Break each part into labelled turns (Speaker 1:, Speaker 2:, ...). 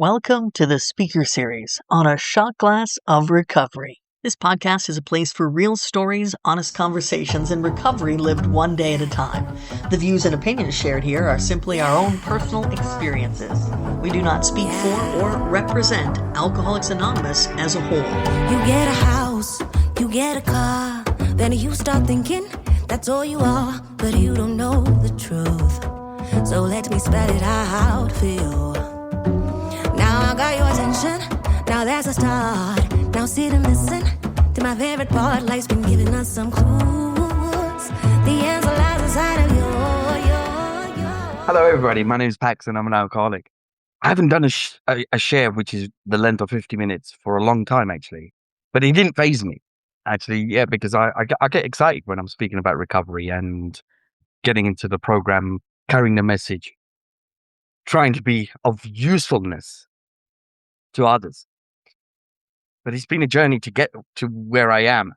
Speaker 1: Welcome to the speaker series on a shot glass of recovery. This podcast is a place for real stories, honest conversations, and recovery lived one day at a time. The views and opinions shared here are simply our own personal experiences. We do not speak for or represent Alcoholics Anonymous as a whole.
Speaker 2: You get a house, you get a car, then you start thinking that's all you are, but you don't know the truth. So let me spell it out for you. Now I got your attention, now there's a start. Now sit and listen to my favorite part. Life's been giving us some clues. The answer lies inside of your.
Speaker 3: Hello, everybody. My name is Pax, and I'm an alcoholic. I haven't done a share, which is the length of 50 minutes, for a long time, actually. But it didn't faze me, actually, because I get excited when I'm speaking about recovery and getting into the program, carrying the message, trying to be of usefulness to others. But it's been a journey to get to where I am.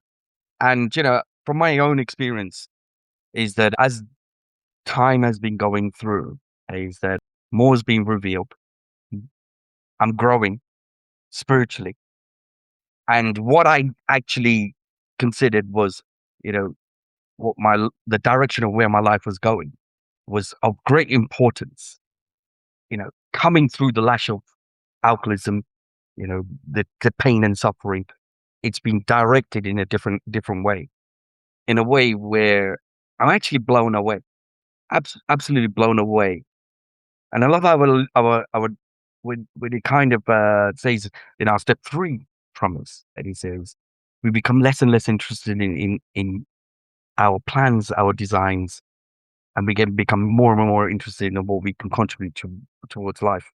Speaker 3: And, from my own experience, is that as time has been going through, is that more has been revealed. I'm growing spiritually. And what I actually considered was, what the direction of where my life was going was of great importance. Coming through the lash of alcoholism, the pain and suffering, it's been directed in a different way, in a way where I'm actually blown away, absolutely blown away. And I love how when it kind of says in our step 3 promise, and he says, we become less and less interested in our plans, our designs, and we become more and more interested in what we can contribute towards life.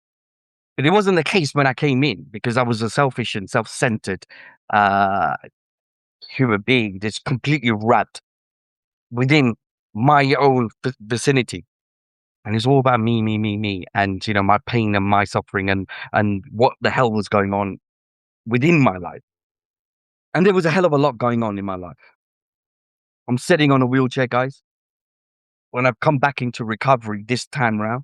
Speaker 3: But it wasn't the case when I came in, because I was a selfish and self-centered human being that's completely wrapped within my own vicinity. And it's all about me, and, my pain and my suffering and what the hell was going on within my life. And there was a hell of a lot going on in my life. I'm sitting on a wheelchair, guys. When I've come back into recovery this time round,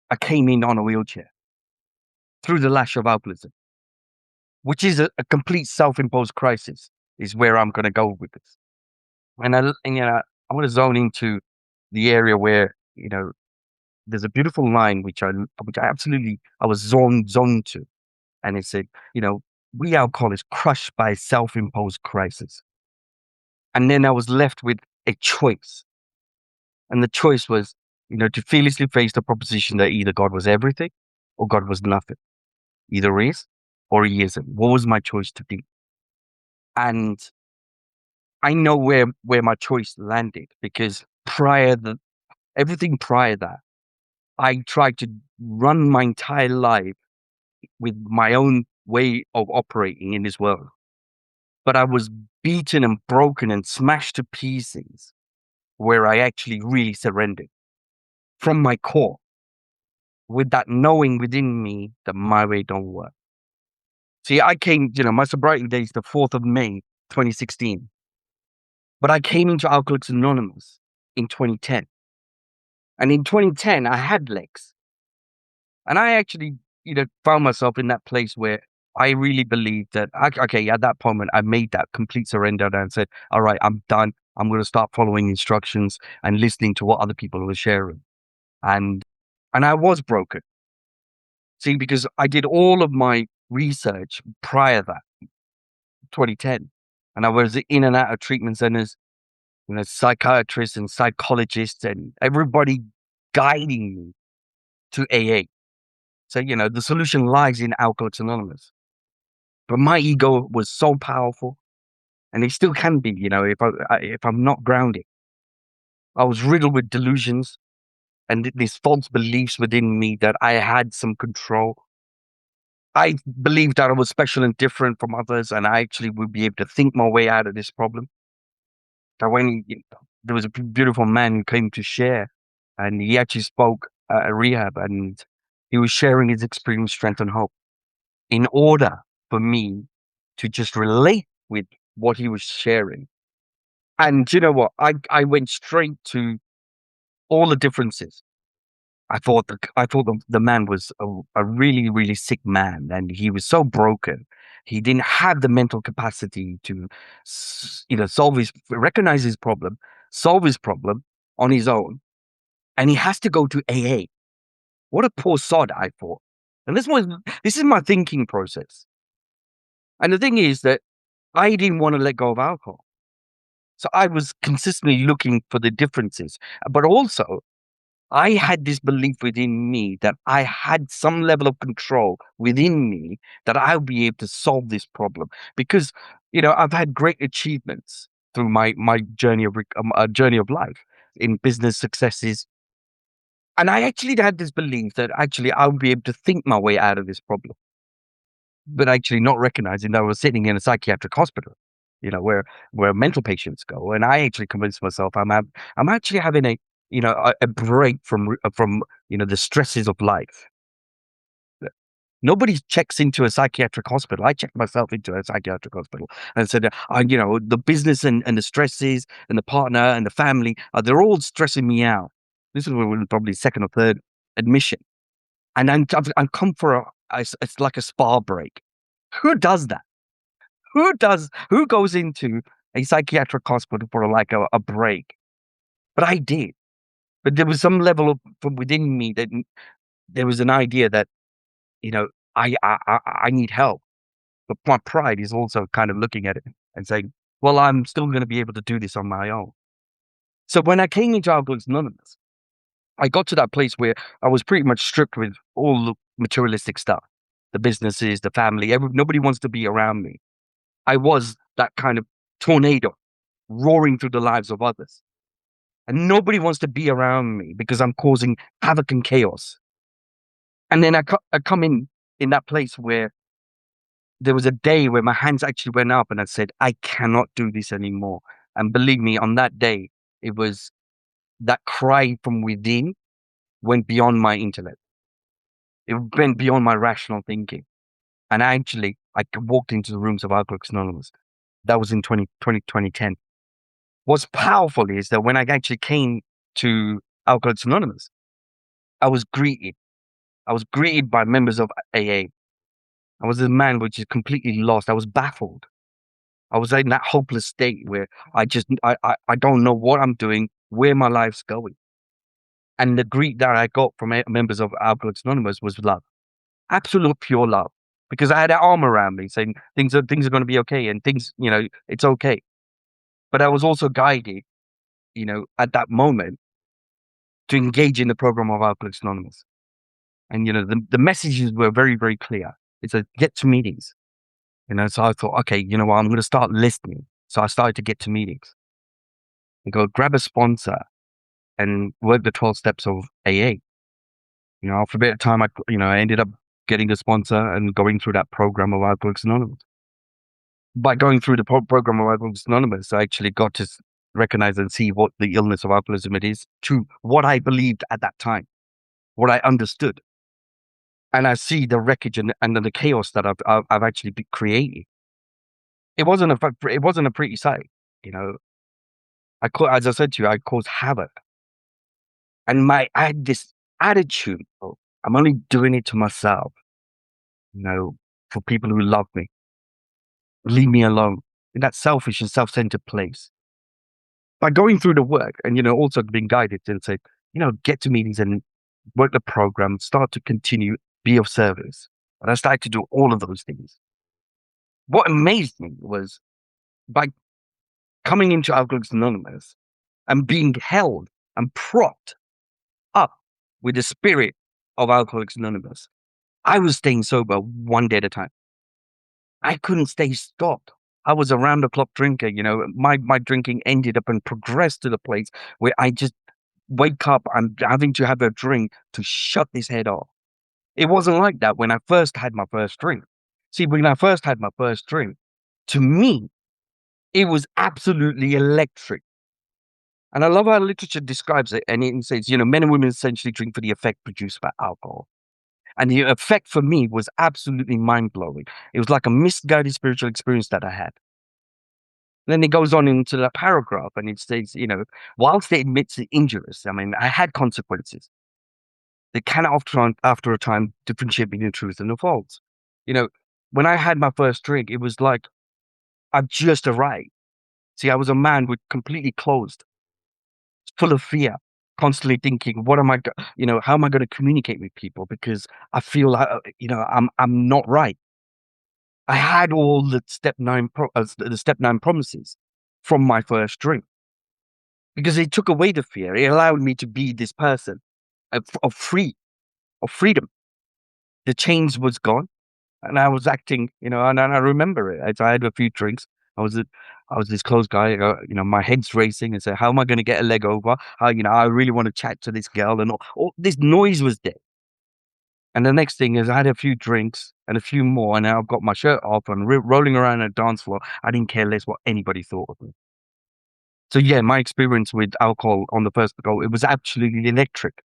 Speaker 3: I came in on a wheelchair through the lash of alcoholism, which is a complete self-imposed crisis, is where I'm going to go with this. And I want to zone into the area where, there's a beautiful line which I was zoned to. And it said, we alcoholics crushed by self-imposed crisis. And then I was left with a choice. And the choice was, to fearlessly face the proposition that either God was everything or God was nothing. Either is or he isn't. What was my choice to be? And I know where my choice landed, because everything prior to that, I tried to run my entire life with my own way of operating in this world. But I was beaten and broken and smashed to pieces where I actually really surrendered from my core, with that knowing within me that my way don't work. See, I came, my sobriety day is the 4th of May, 2016. But I came into Alcoholics Anonymous in 2010. And in 2010, I had legs. And I actually, found myself in that place where I really believed that, okay, at that moment, I made that complete surrender and said, all right, I'm done. I'm going to start following instructions and listening to what other people were sharing. And I was broken. See, because I did all of my research prior to that, 2010. And I was in and out of treatment centers, psychiatrists and psychologists and everybody guiding me to AA. So, the solution lies in Alcoholics Anonymous. But my ego was so powerful, and it still can be, if I'm not grounded. I was riddled with delusions and these false beliefs within me that I had some control. I believed that I was special and different from others, and I actually would be able to think my way out of this problem. That when there was a beautiful man who came to share, and he actually spoke at a rehab, and he was sharing his experience, strength, and hope, in order for me to just relate with what he was sharing. And you know what? I went straight to all the differences. I thought the man was a really, really sick man, and he was so broken. He didn't have the mental capacity to, recognize his problem, solve his problem on his own, and he has to go to AA. What a poor sod, I thought. And this is my thinking process. And the thing is that I didn't want to let go of alcohol. So I was consistently looking for the differences. But also, I had this belief within me that I had some level of control within me that I'll be able to solve this problem. Because, I've had great achievements through my journey of life in business successes. And I actually had this belief that actually I'll be able to think my way out of this problem, but actually not recognizing that I was sitting in a psychiatric hospital, where mental patients go. And I actually convinced myself I'm actually having a break from the stresses of life. Nobody checks into a psychiatric hospital. I checked myself into a psychiatric hospital and said, the business and the stresses and the partner and the family, they're all stressing me out. This is probably second or third admission. And I've come for it's like a spa break. Who does that? Who goes into a psychiatric hospital for like a break? But I did. But there was some level of from within me that there was an idea that, you know, I need help. But my pride is also kind of looking at it and saying, well, I'm still going to be able to do this on my own. So when I came into Alcoholics Anonymous, I got to that place where I was pretty much stripped with all the materialistic stuff, the businesses, the family. Nobody wants to be around me. I was that kind of tornado roaring through the lives of others. And nobody wants to be around me because I'm causing havoc and chaos. And then I come in that place where there was a day where my hands actually went up and I said, I cannot do this anymore. And believe me, on that day, it was that cry from within went beyond my intellect. It went beyond my rational thinking. And I walked into the rooms of Alcoholics Anonymous. That was in 2010. What's powerful is that when I actually came to Alcoholics Anonymous, I was greeted. I was greeted by members of AA. I was a man which is completely lost. I was baffled. I was in that hopeless state where I don't know what I'm doing, where my life's going. And the greet that I got from members of Alcoholics Anonymous was love, absolute pure love, because I had an arm around me saying things are going to be okay and things, it's okay. But I was also guided, at that moment to engage in the program of Alcoholics Anonymous. And, the messages were very, very clear. It's a get to meetings, so I thought, okay, you know what, I'm going to start listening. So I started to get to meetings and go grab a sponsor and work the 12 steps of AA. After a bit of time, I ended up getting a sponsor and going through that program of Alcoholics Anonymous. By going through the program of Alcoholics Anonymous, I actually got to recognize and see what the illness of alcoholism it is to what I believed at that time, what I understood. And I see the wreckage and the chaos that I've actually been creating. It wasn't a pretty sight, as I said to you, I caused havoc. And I had this attitude of, I'm only doing it to myself, for people who love me. Leave me alone in that selfish and self-centered place. By going through the work and, also being guided and say, get to meetings and work the program, start to continue, be of service. And I started to do all of those things. What amazed me was by coming into Alcoholics Anonymous and being held and propped up with the spirit of Alcoholics Anonymous, I was staying sober one day at a time. I couldn't stay stopped. I was a round the clock drinker, my drinking ended up and progressed to the place where I just wake up, I'm having to have a drink to shut this head off. It wasn't like that when I first had my first drink. See, when I first had my first drink, to me, it was absolutely electric. And I love how literature describes it. And it says, men and women essentially drink for the effect produced by alcohol. And the effect for me was absolutely mind-blowing. It was like a misguided spiritual experience that I had. Then it goes on into the paragraph and it says, whilst it admits it injurious, I mean, I had consequences. They can after a time differentiate between the truth and the false. You know, when I had my first drink, it was like I've just arrived. See, I was a man with completely closed, full of fear, constantly thinking, "What am I? How am I going to communicate with people?" Because I feel like, I'm not right. I had all the step nine promises from my first drink because it took away the fear. It allowed me to be this person of freedom. The chains was gone, and I was acting, and I remember it. As I had a few drinks. I was a, I was this close guy. My head's racing, and say, "How am I going to get a leg over? How, I really want to chat to this girl," and all this noise was there. And the next thing is, I had a few drinks and a few more, and now I've got my shirt off and rolling around a dance floor. I didn't care less what anybody thought of me. So yeah, my experience with alcohol on the first go, it was absolutely electric.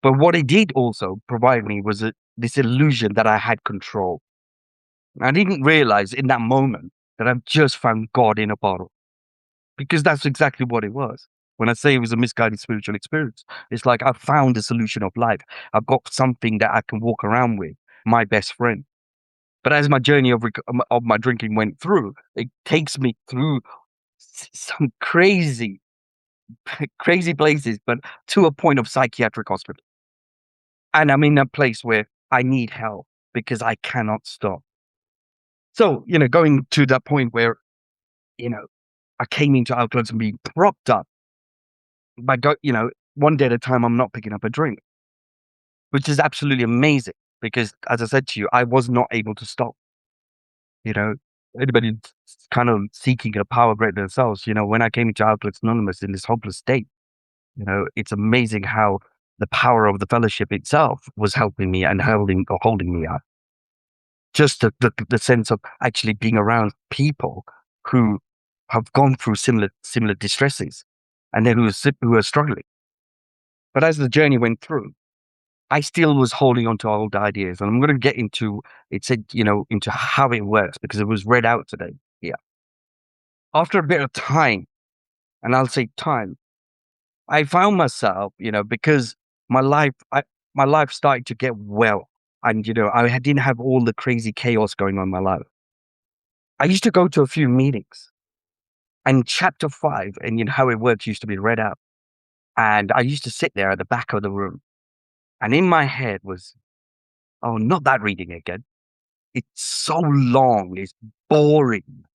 Speaker 3: But what it did also provide me was this illusion that I had control. I didn't realize in that moment that I've just found God in a bottle, because that's exactly what it was. When I say it was a misguided spiritual experience, it's like I found the solution of life. I've got something that I can walk around with, my best friend. But as my journey of my drinking went through, it takes me through some crazy, crazy places, but to a point of psychiatric hospital. And I'm in a place where I need help because I cannot stop. So, going to that point where, you know, I came into outlets and being propped up by, one day at a time, I'm not picking up a drink, which is absolutely amazing because, as I said to you, I was not able to stop. You know, anybody kind of seeking a power greater than themselves, when I came into Alcoholics Anonymous in this hopeless state, it's amazing how the power of the fellowship itself was helping me and holding me up. Just the sense of actually being around people who have gone through similar distresses and then who are struggling. But as the journey went through, I still was holding on to old ideas, and I'm going to get into it. Said into how it works because it was read out today. Yeah. After a bit of time, and I'll say time, I found myself, because my life, my life started to get well, and didn't have all the crazy chaos going on in my life. I used to go to a few meetings, and chapter 5, and how it works used to be read out, and I used to sit there at the back of the room, and in my head was, oh, not that reading again. It's so long, it's boring.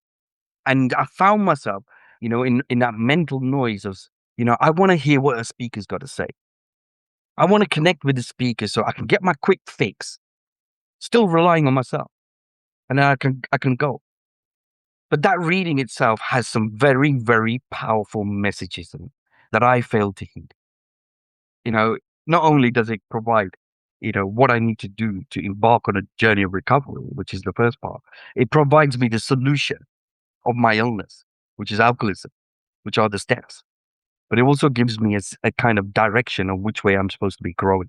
Speaker 3: And I found myself, in that mental noise of, I want to hear what a speaker's got to say. I want to connect with the speaker so I can get my quick fix, still relying on myself. And then I can go. But that reading itself has some very, very powerful messages in it that I failed to heed. You know, not only does it provide, what I need to do to embark on a journey of recovery, which is the first part, it provides me the solution of my illness, which is alcoholism, which are the steps. But it also gives me a kind of direction of which way I'm supposed to be growing.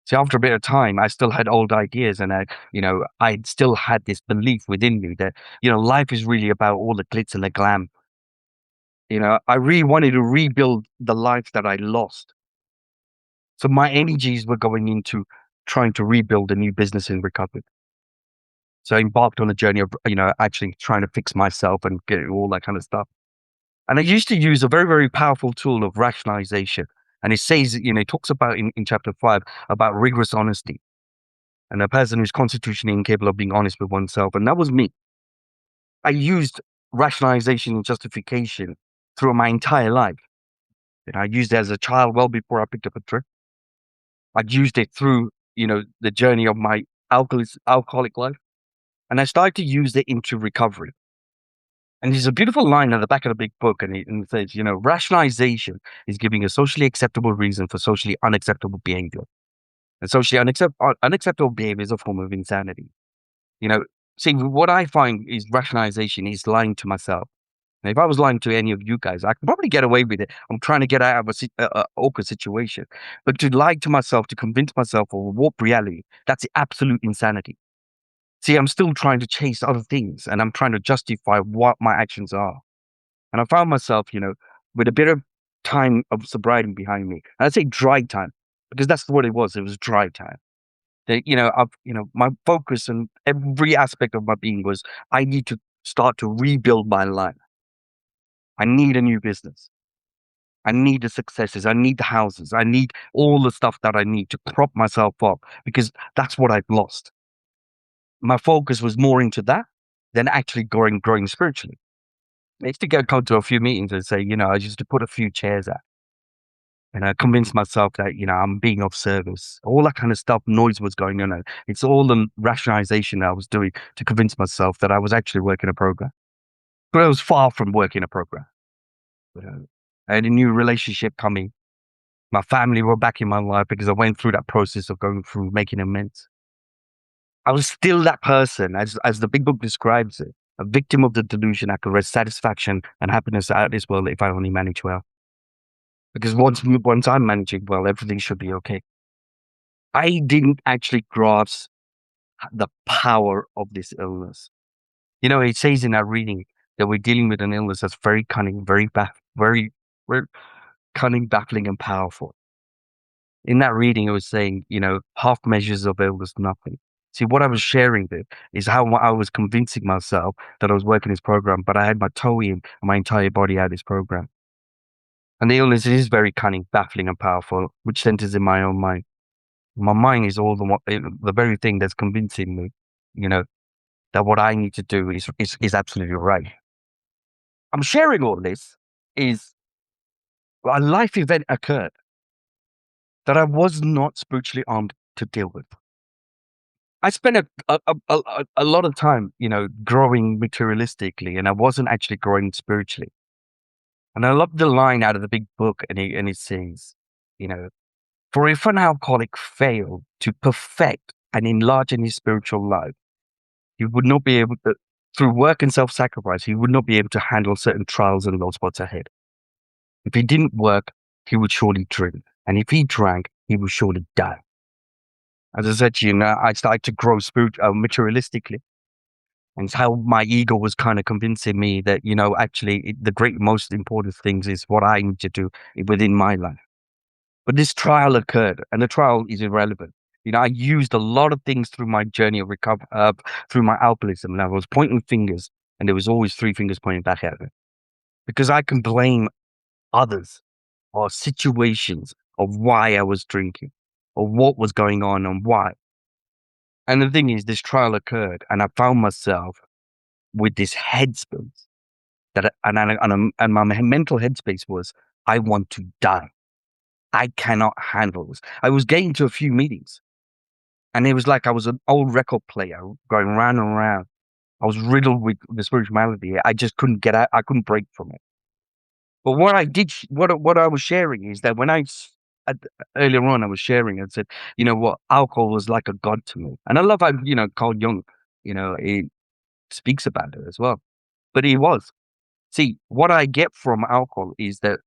Speaker 3: So after a bit of time, I still had old ideas, and I still had this belief within me that, life is really about all the glitz and the glam. I really wanted to rebuild the life that I lost. So my energies were going into trying to rebuild a new business in recovery. So I embarked on a journey of, actually trying to fix myself and get all that kind of stuff. And I used to use a very, very powerful tool of rationalization. And it says, it talks about in chapter 5 about rigorous honesty and a person who's constitutionally incapable of being honest with oneself. And that was me. I used rationalization and justification through my entire life. I used it as a child well before I picked up a drink. I used it through, the journey of my alcoholic life. And I started to use it into recovery. And there's a beautiful line at the back of the big book, and it says, rationalization is giving a socially acceptable reason for socially unacceptable behavior. And socially unacceptable behavior is a form of insanity. See, what I find is rationalization is lying to myself. And if I was lying to any of you guys, I could probably get away with it. I'm trying to get out of a awkward situation. But to lie to myself, to convince myself of a warped reality, that's absolute insanity. See, I'm still trying to chase other things, and I'm trying to justify what my actions are. And I found myself, with a bit of time of sobriety behind me. And I'd say dry time, because that's what it was. It was dry time. My focus and every aspect of my being was, I need to start to rebuild my life. I need a new business. I need the successes. I need the houses. I need all the stuff that I need to prop myself up, because that's what I've lost. My focus was more into that than actually growing spiritually. I used to go to a few meetings and say, I used to put a few chairs out, and I convinced myself that, I'm being of service. All that kind of stuff, noise was going on. And it's all the rationalization that I was doing to convince myself that I was actually working a program. But I was far from working a program. I had a new relationship coming. My family were back in my life because I went through that process of going through making amends. I was still that person, as the big book describes it, a victim of the delusion that could wrest satisfaction and happiness out of this world if I only manage well. Because once I'm managing well, everything should be okay. I didn't actually grasp the power of this illness. It says in that reading that we're dealing with an illness that's very cunning, very, very cunning, baffling, and powerful. In that reading, it was saying, half measures of illness, nothing. See, what I was sharing with is how I was convincing myself that I was working this program, but I had my toe in and my entire body out of this program. And the illness is very cunning, baffling, and powerful, which centers in my own mind. My mind is all the very thing that's convincing me, that what I need to do is absolutely right. I'm sharing all this is a life event occurred that I was not spiritually armed to deal with. I spent a lot of time, growing materialistically, and I wasn't actually growing spiritually. And I love the line out of the big book, and it says, for if an alcoholic failed to perfect and enlarge in his spiritual life, he would not be able to, through work and self-sacrifice, he would not be able to handle certain trials and low spots ahead. If he didn't work, he would surely drink. And if he drank, he would surely die. As I said to you, I started to grow materialistically. And it's how my ego was kind of convincing me that, actually the most important things is what I need to do within my life. But this trial occurred, and the trial is irrelevant. I used a lot of things through my journey of recovery, through my alcoholism, and I was pointing fingers, and there was always three fingers pointing back at me. Because I can blame others or situations of why I was drinking or what was going on and why. And the thing is, this trial occurred, and I found myself with this headspace and my mental headspace was, I want to die. I cannot handle this. I was getting to a few meetings, and it was like I was an old record player going round and round. I was riddled with the spirituality. I just couldn't get out. I couldn't break from it. But what I did, what I was sharing is that earlier on, I was sharing and said, what, alcohol was like a god to me. And I love how, Carl Jung, he speaks about it as well. But he was. See, what I get from alcohol is that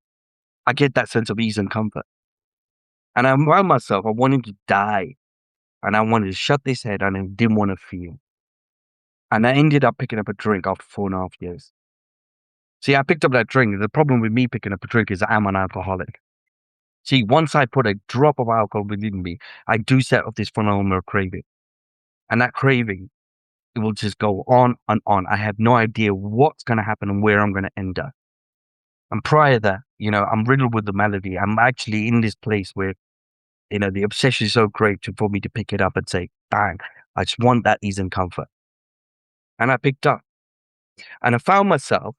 Speaker 3: I get that sense of ease and comfort. And I found myself, I wanted to die. And I wanted to shut this head, and I didn't want to feel. And I ended up picking up a drink after 4.5 years. See, I picked up that drink. The problem with me picking up a drink is I'm an alcoholic. See, once I put a drop of alcohol within me, I do set off this phenomenal craving. And that craving, it will just go on and on. I have no idea what's going to happen and where I'm going to end up. And prior to that, I'm riddled with the malady. I'm actually in this place where, the obsession is so great for me to pick it up and say, bang, I just want that ease and comfort. And I picked up. And I found myself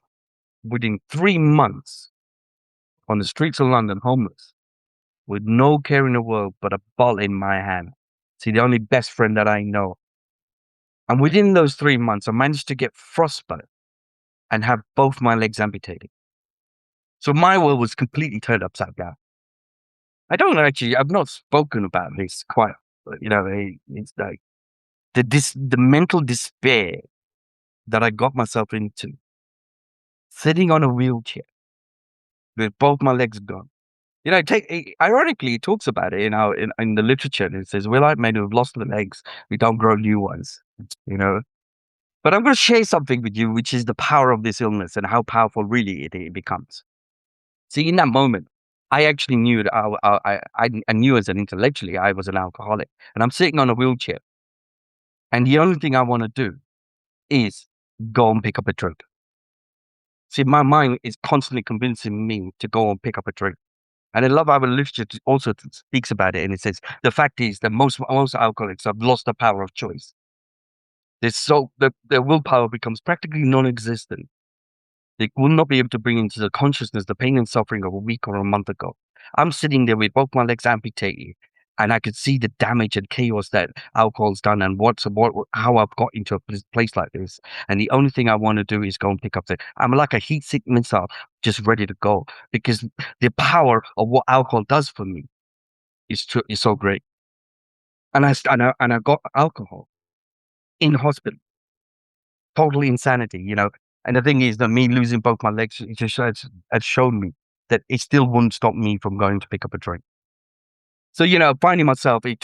Speaker 3: within 3 months on the streets of London, homeless, with no care in the world but a bottle in my hand. See, the only best friend that I know. And within those 3 months, I managed to get frostbite and have both my legs amputated. So my world was completely turned upside down. I've not spoken about this quite, it's like the mental despair that I got myself into, sitting on a wheelchair with both my legs gone. Ironically, it talks about it in the literature, and it says, we're like men who have lost their legs, we don't grow new ones, But I'm going to share something with you, which is the power of this illness and how powerful really it becomes. See, in that moment, I actually knew that I knew as an intellectually I was an alcoholic, and I'm sitting on a wheelchair, and the only thing I want to do is go and pick up a drink. See, my mind is constantly convincing me to go and pick up a drink. And I love how the literature also speaks about it, and it says the fact is that most alcoholics have lost the power of choice. Their willpower becomes practically non-existent. They will not be able to bring into the consciousness the pain and suffering of a week or a month ago. I'm sitting there with both my legs amputated, and I could see the damage and chaos that alcohol's done, and how I've got into a place like this. And the only thing I want to do is go and pick up I'm like a heat sick missile, just ready to go, because the power of what alcohol does for me is so great. And I got alcohol in hospital, total insanity, you know. And the thing is that me losing both my legs, it just has shown me that it still wouldn't stop me from going to pick up a drink. So, you know, finding myself, it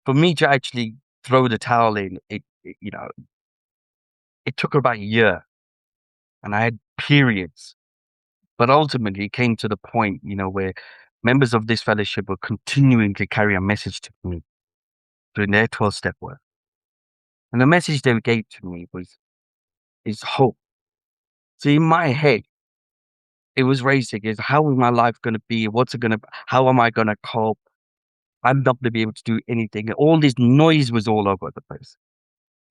Speaker 3: for me to actually throw the towel in. You know, it took about a year, and I had periods, but ultimately it came to the point, you know, where members of this fellowship were continuing to carry a message to me during their 12-step work, and the message they gave to me is hope. So in my head, it was racing. Is how is my life going to be? How am I going to cope? I'm not going to be able to do anything. All this noise was all over the place.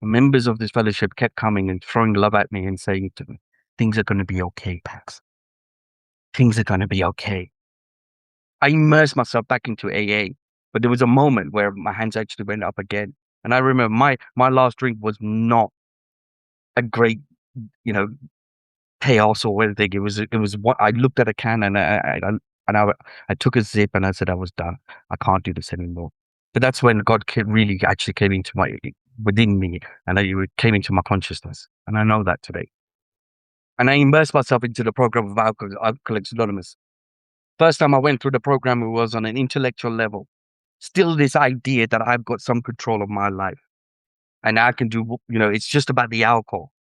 Speaker 3: Members of this fellowship kept coming and throwing love at me and saying to me, things are going to be okay, Pax. Things are going to be okay. I immersed myself back into AA, but there was a moment where my hands actually went up again. And I remember my last drink was not a great, you know, chaos or anything. It was what I looked at a can and I took a sip and I said I was done. I can't do this anymore. But that's when God really actually came into within me, and it came into my consciousness. And I know that today. And I immersed myself into the program of Alcoholics Anonymous. First time I went through the program, it was on an intellectual level. Still this idea that I've got some control of my life and I can do, you know, it's just about the alcohol.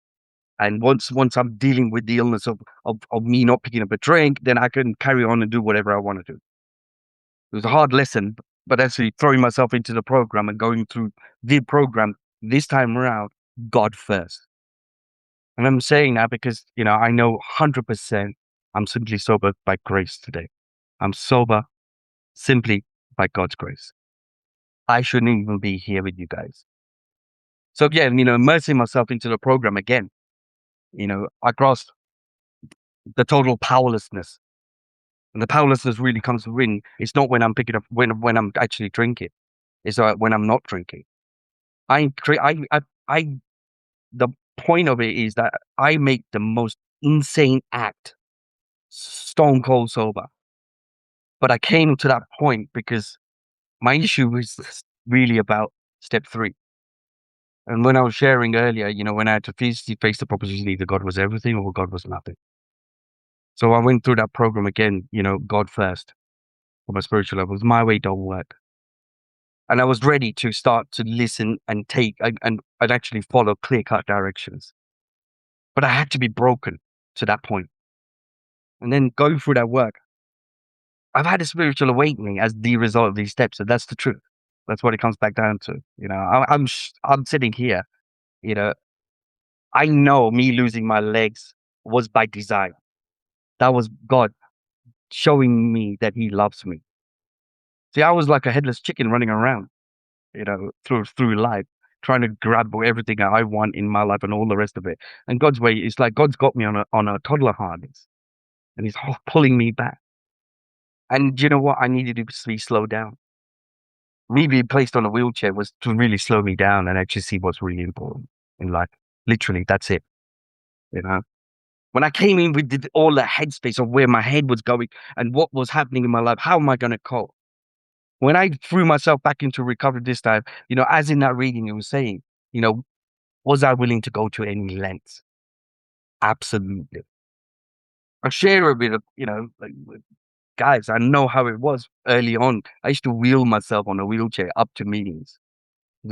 Speaker 3: And once I'm dealing with the illness of me not picking up a drink, then I can carry on and do whatever I want to do. It was a hard lesson, but actually throwing myself into the program and going through the program this time around, God first. And I'm saying that because, you know, I know 100% I'm simply sober by grace today. I'm sober simply by God's grace. I shouldn't even be here with you guys. So yeah, you know, immersing myself into the program again, you know, I grasped the total powerlessness. And the powerlessness really comes in. It's not when I'm picking up when I'm actually drinking. It's when I'm not drinking. I cre- I the point of it is that I make the most insane act, stone cold sober. But I came to that point because my issue was really about step 3. And when I was sharing earlier, you know, when I had to face the proposition, either God was everything or God was nothing. So I went through that program again, you know, God first on my spiritual levels. My way don't work. And I was ready to start to listen and take and actually follow clear cut directions. But I had to be broken to that point. And then going through that work, I've had a spiritual awakening as the result of these steps. And that's the truth. That's what it comes back down to. You know, I'm sitting here, you know, I know me losing my legs was by design. That was God showing me that He loves me. See, I was like a headless chicken running around, you know, through life, trying to grab everything that I want in my life and all the rest of it. And God's way is like God's got me on a toddler harness, and He's pulling me back. And you know what? I needed to be slowed down. Me being placed on a wheelchair was to really slow me down and actually see what's really important in life. Literally, that's it. You know. When I came in with all the headspace of where my head was going and what was happening in my life, how am I going to cope? When I threw myself back into recovery this time, you know, as in that reading, it was saying, you know, was I willing to go to any lengths? Absolutely. I share a bit of, you know, like, guys, I know how it was early on. I used to wheel myself on a wheelchair up to meetings.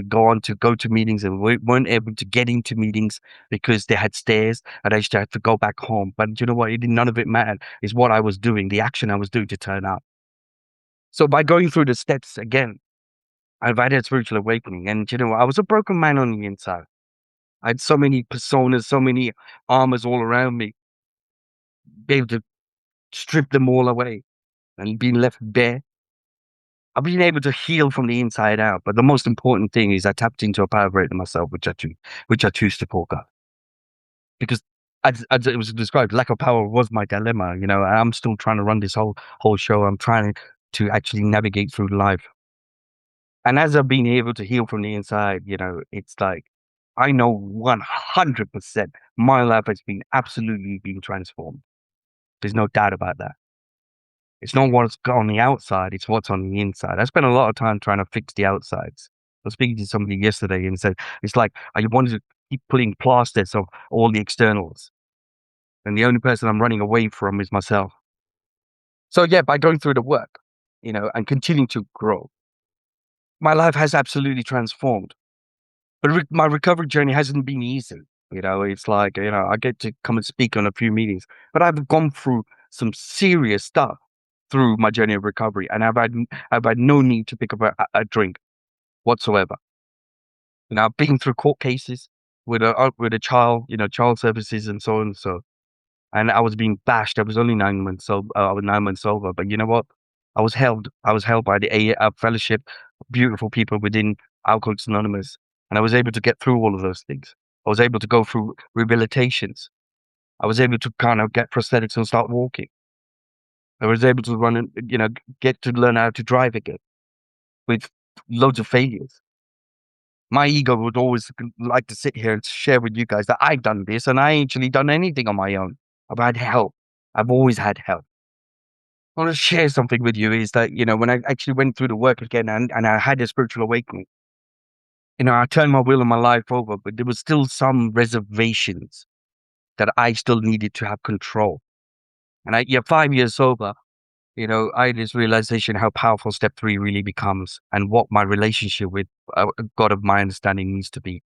Speaker 3: go to meetings and weren't able to get into meetings because they had stairs and I used to have to go back home. But you know what? None of it mattered. It's what I was doing, the action I was doing to turn up. So by going through the steps again, I've had a spiritual awakening. And you know, I was a broken man on the inside. I had so many personas, so many armors all around me, be able to strip them all away and being left bare. I've been able to heal from the inside out. But the most important thing is I tapped into a power greater than myself, which I choose to forego. Because as it was described, lack of power was my dilemma. You know, I'm still trying to run this whole show. I'm trying to actually navigate through life. And as I've been able to heal from the inside, you know, it's like I know 100% my life has been absolutely been transformed. There's no doubt about that. It's not what's on the outside, it's what's on the inside. I spent a lot of time trying to fix the outsides. I was speaking to somebody yesterday and said, it's like I wanted to keep putting plasters of all the externals. And the only person I'm running away from is myself. So yeah, by going through the work, you know, and continuing to grow, my life has absolutely transformed. But my recovery journey hasn't been easy. You know, it's like, you know, I get to come and speak on a few meetings, but I've gone through some serious stuff through my journey of recovery, and I've had no need to pick up a drink whatsoever. You know, I've been through court cases with a child, you know, child services and so on and so. And I was being bashed. I was only 9 months sober. I was 9 months sober, but you know what? I was held. I was held by the AA fellowship, beautiful people within Alcoholics Anonymous, and I was able to get through all of those things. I was able to go through rehabilitations. I was able to kind of get prosthetics and start walking. I was able to run and, you know, get to learn how to drive again with loads of failures. My ego would always like to sit here and share with you guys that I've done this and I ain't actually done anything on my own. I've had help. I've always had help. I want to share something with you is that, you know, when I actually went through the work again and I had a spiritual awakening, you know, I turned my will and my life over, but there was still some reservations that I still needed to have control. And yeah, 5 years sober, you know, I had this realization how powerful step 3 really becomes and what my relationship with God of my understanding needs to be.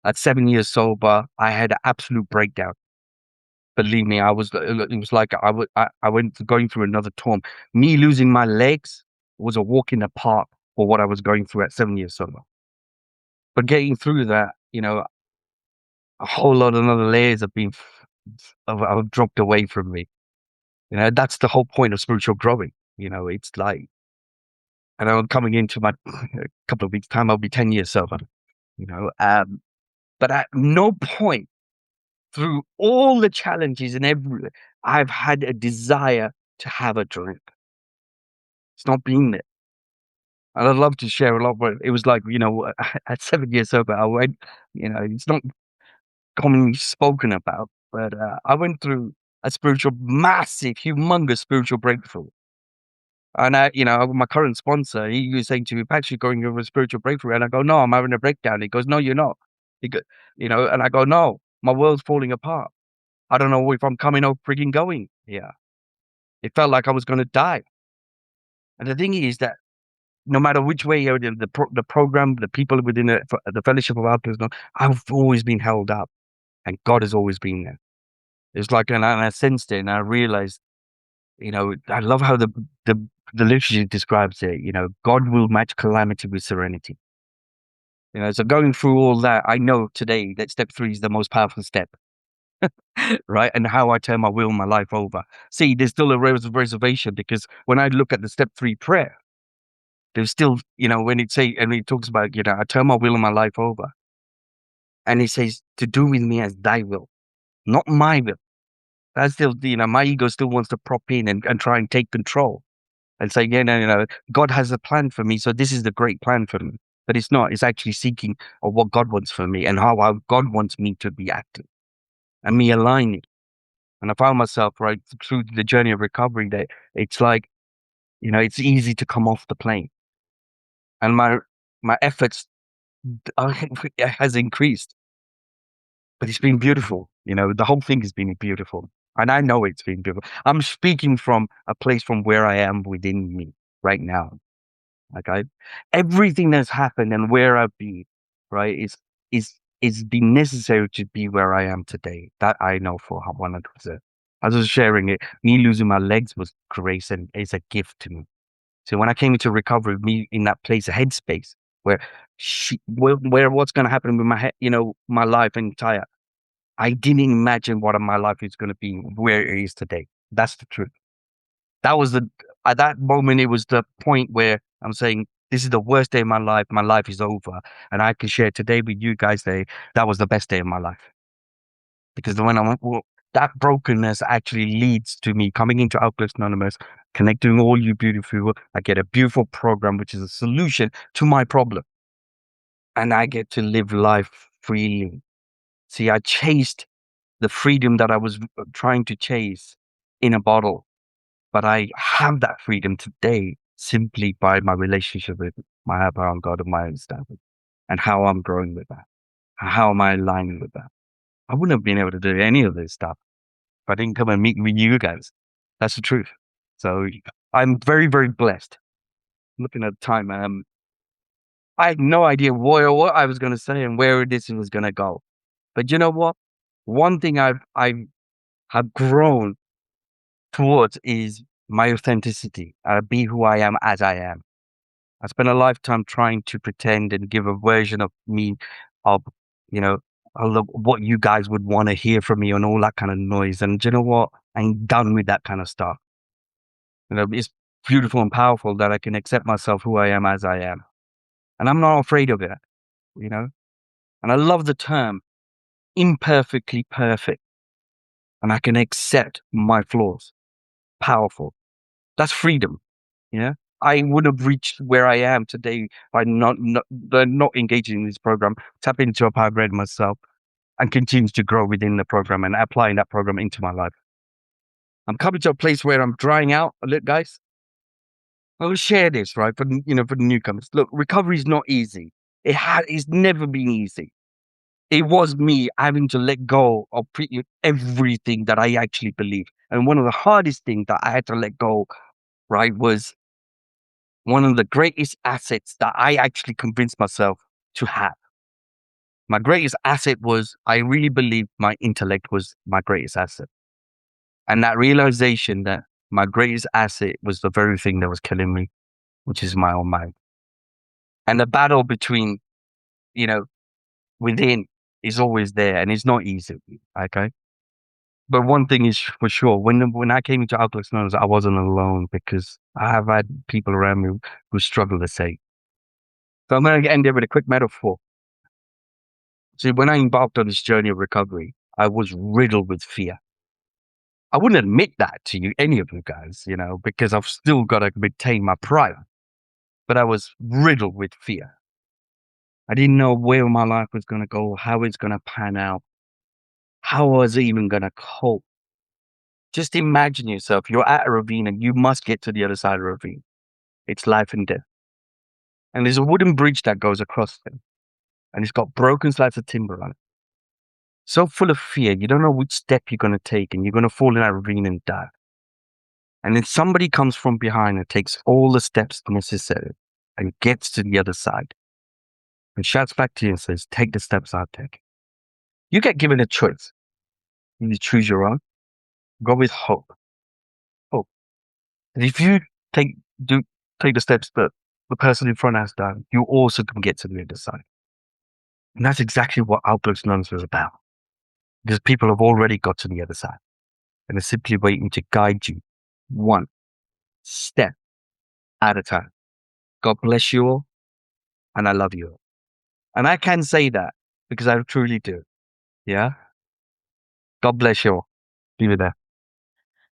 Speaker 3: At 7 years sober, I had an absolute breakdown. Believe me, it was like I went going through another torment. Me losing my legs was a walk in the park for what I was going through at 7 years sober. But getting through that, you know, a whole lot of other layers have been have dropped away from me. You know, that's the whole point of spiritual growing. You know, it's like, and I'm coming into my a couple of weeks' time, I'll be 10 years sober. You know, but at no point through all the challenges and I've had a desire to have a drink. It's not been there. And I'd love to share a lot, but it was like, you know, at 7 years sober, I went, you know, it's not commonly spoken about, but I went through a massive, humongous spiritual breakthrough. And you know, my current sponsor, he was saying to me, Patrick, you're going over a spiritual breakthrough. And I go, no, I'm having a breakdown. He goes, no, you're not. He go, you know, and I go, no, my world's falling apart. I don't know if I'm coming or freaking going here. It felt like I was going to die. And the thing is that no matter which way the program, the people within the Fellowship of Alcoholics, I've always been held up, and God has always been there. It's like, and I sensed it, and I realized, you know, I love how the literature describes it. You know, God will match calamity with serenity. You know, so going through all that, I know today that step 3 is the most powerful step. Right? And how I turn my will and my life over. See, there's still a reservation because when I look at the step 3 prayer, there's still, you know, when it talks about, you know, I turn my will and my life over. And it says to do with me as thy will, not my will. That's still, you know, my ego still wants to prop in and try and take control and say, yeah, no, you know, God has a plan for me. So this is the great plan for me. But it's not, it's actually seeking of what God wants for me and how God wants me to be acting and me aligning. And I found myself right through the journey of recovery that it's like, you know, it's easy to come off the plane. And my efforts has increased. But it's been beautiful. You know, the whole thing has been beautiful. And I know it's been beautiful. I'm speaking from a place from where I am within me right now. Okay, everything that's happened and where I've been, right, is been necessary to be where I am today. That I know for 100%. I was just sharing it. Me losing my legs was grace and is a gift to me. So when I came into recovery, me in that place, a headspace where where what's going to happen with my head, my life entire. I didn't imagine what my life is going to be where it is today. That's the truth. That was at that moment, it was the point where I'm saying, this is the worst day of my life. My life is over. And I can share today with you guys that was the best day of my life. Because that brokenness actually leads to me coming into Alcoholics Anonymous, connecting all you beautiful people. I get a beautiful program, which is a solution to my problem. And I get to live life freely. See, I chased the freedom that I was trying to chase in a bottle. But I have that freedom today simply by my relationship with my higher power and God and my understanding and how I'm growing with that. How am I aligning with that? I wouldn't have been able to do any of this stuff if I didn't come and meet with you guys. That's the truth. So I'm very, very blessed. Looking at the time, I had no idea what I was going to say and where this was going to go. But you know what? One thing I have grown towards is my authenticity. Be who I am as I am. I spent a lifetime trying to pretend and give a version of me of, what you guys would want to hear from me and all that kind of noise. And do you know what? I'm done with that kind of stuff. It's beautiful and powerful that I can accept myself who I am as I am. And I'm not afraid of it, And I love the term imperfectly perfect. And I can accept my flaws. Powerful. That's freedom. I would have reached where I am today by not engaging in this program, tap into a power greater myself, and continues to grow within the program and applying that program into my life. I'm coming to a place where I'm drying out a little, guys. I will share this, right, for the newcomers. Look, recovery is not easy. It's never been easy. It was me having to let go of everything that I actually believe. And one of the hardest things that I had to let go, right, was one of the greatest assets that I actually convinced myself to have. My greatest asset was, I really believed my intellect was my greatest asset. And that realization that my greatest asset was the very thing that was killing me, which is my own mind. And the battle between, within is always there, and it's not easy. Okay. But one thing is for sure, when I came into Alcoholics Anonymous, I wasn't alone because I have had people around me who struggle the same. So I'm going to end there with a quick metaphor. See, when I embarked on this journey of recovery, I was riddled with fear. I wouldn't admit that to you, any of you guys, because I've still got to maintain my pride. But I was riddled with fear. I didn't know where my life was going to go, how it's going to pan out, how I was even going to cope. Just imagine yourself, you're at a ravine and you must get to the other side of the ravine. It's life and death. And there's a wooden bridge that goes across it. And it's got broken slabs of timber on it. So full of fear, you don't know which step you're going to take and you're going to fall in that ravine and die. And then somebody comes from behind and takes all the steps necessary and gets to the other side and shouts back to you and says, take the steps I'll take. You get given a choice. You choose your own. Go with hope. Hope. And if you take the steps that the person in front has done, you also can get to the other side. And that's exactly what Alcoholics Anonymous was about. Because people have already got to the other side. And they're simply waiting to guide you one step at a time. God bless you all. And I love you all. And I can say that because I truly do. Yeah? God bless you all. Leave it there.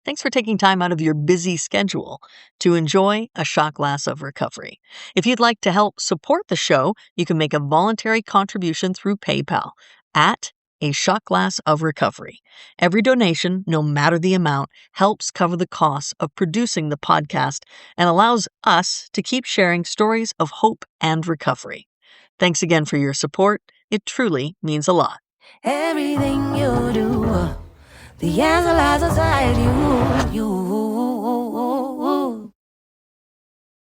Speaker 1: Thanks for taking time out of your busy schedule to enjoy a shot glass of recovery. If you'd like to help support the show, you can make a voluntary contribution through PayPal at A Shot Glass of Recovery. Every donation, no matter the amount, helps cover the costs of producing the podcast and allows us to keep sharing stories of hope and recovery. Thanks again for your support. It truly means a lot.
Speaker 2: Everything you do, the answer lies inside you.